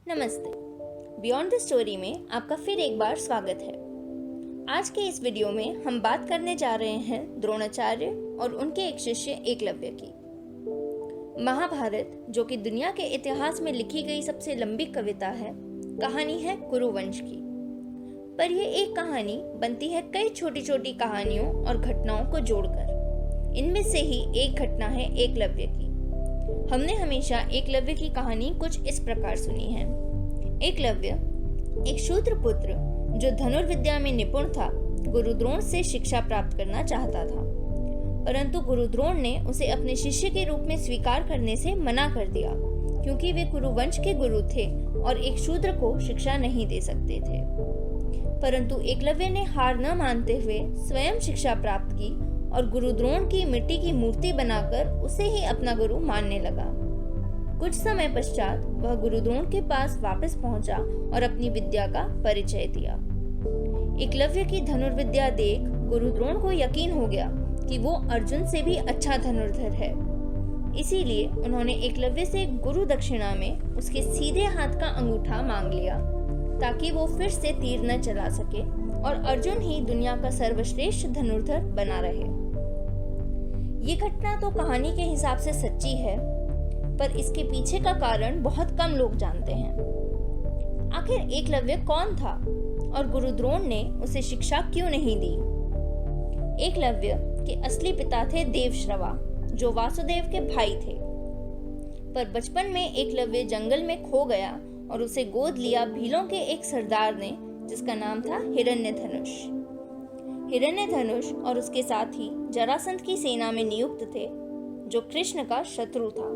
नमस्ते। Beyond the story में आपका फिर एक बार स्वागत है। आज के इस वीडियो में हम बात करने जा रहे हैं द्रोणाचार्य और उनके एक शिष्य एकलव्य की। महाभारत, जो कि दुनिया के इतिहास में लिखी गई सबसे लंबी कविता है, कहानी है कुरुवंश की। पर यह एक कहानी बनती है कई छोटी छोटी कहानियों और घटनाओं को जोड़कर। इनमें से ही एक घटना है एकलव्य की। हमने हमेशा एकलव्य की कहानी कुछ इस प्रकार सुनी है। एकलव्य एक शूद्र पुत्र जो धनुर्विद्या में निपुण था, गुरु द्रोण से शिक्षा प्राप्त करना चाहता था, परंतु गुरु द्रोण ने उसे अपने शिष्य के रूप में स्वीकार करने से मना कर दिया, क्योंकि वे कुरुवंश के गुरु थे और एक शूद्र को शिक्षा नहीं दे सकते थे। परंतु एकलव्य ने हार न मानते हुए स्वयं शिक्षा प्राप्त की और गुरु द्रोण की मिट्टी की मूर्ति बनाकर उसे ही अपना गुरु मानने लगा। कुछ समय पश्चात वह गुरु द्रोण के पास वापस पहुंचा और अपनी विद्या का परिचय दिया। एकलव्य की धनुर्विद्या देख गुरु द्रोण को यकीन हो गया कि वो अर्जुन से भी अच्छा धनुर्धर है। इसीलिए उन्होंने एकलव्य से गुरु दक्षिणा में उसके सीधे हाथ का अंगूठा मांग लिया, ताकि वो फिर से तीर न चला सके और अर्जुन ही दुनिया का सर्वश्रेष्ठ धनुर्धर बना रहे। ये घटना तो कहानी के हिसाब से सच्ची है, पर इसके पीछे का कारण बहुत कम लोग जानते हैं। आखिर एकलव्य कौन था और गुरु द्रोण ने उसे शिक्षा क्यों नहीं दी? एकलव्य के असली पिता थे देवश्रवा, जो वासुदेव के भाई थे। पर बचपन में एकलव्य जंगल में खो गया और उसे गोद लिया भीलों के एक सरदार ने, जिसका नाम था हिरण्यधनुष। हिरण्यधनुष और उसके साथी जरासंध की सेना में नियुक्त थे, जो कृष्ण का शत्रु था।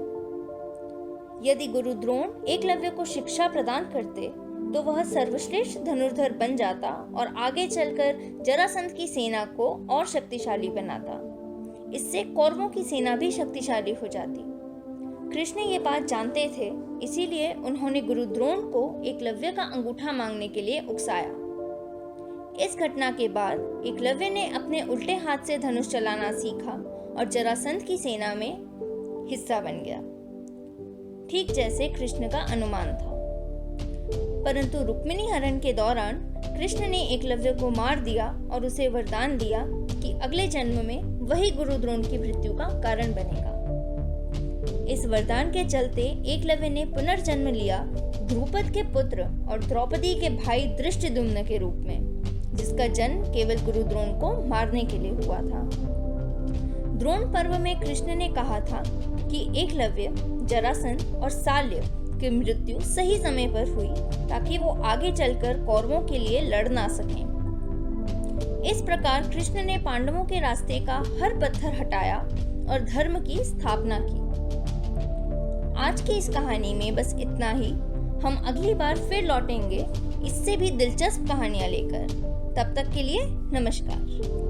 यदि गुरु द्रोण एकलव्य को शिक्षा प्रदान करते तो वह सर्वश्रेष्ठ धनुर्धर बन जाता और आगे चलकर जरासंध की सेना को और शक्तिशाली बनाता। इससे कौरवों की सेना भी शक्तिशाली हो जाती। कृष्ण ये बात जानते थे, इसीलिए उन्होंने गुरु द्रोण को एकलव्य का अंगूठा मांगने के लिए उकसाया। इस घटना के बाद एकलव्य ने अपने उल्टे हाथ से धनुष चलाना सीखा और जरासंध की सेना में हिस्सा बन गया, ठीक जैसे कृष्ण का अनुमान था। परंतु रुक्मिणी हरण के दौरान कृष्ण ने एकलव्य को मार दिया और उसे वरदान दिया कि अगले जन्म में वही गुरु द्रोण की मृत्यु का कारण बनेगा। इस वरदान के चलते एकलव्य ने पुनर्जन्म लिया ध्रुपद के पुत्र और द्रौपदी के भाई धृष्टद्युम्न के रूप में, जिसका जन्म केवल गुरु द्रोण को मारने के लिए हुआ था। द्रोण पर्व में कृष्ण ने कहा था कि एकलव्य, जरासंध और शाल्य की मृत्यु सही समय पर हुई, ताकि वो आगे चलकर कौरवों के लिए लड़ ना सकें। इस प्रकार कृष्ण ने पांडवों के रास्ते का हर पत्थर हटाया और धर्म की स्थापना की। आज की इस कहानी में बस इतना ही। हम अगली बार फिर लौटेंगे इससे भी दिलचस्प कहानियां लेकर। तब तक के लिए नमस्कार।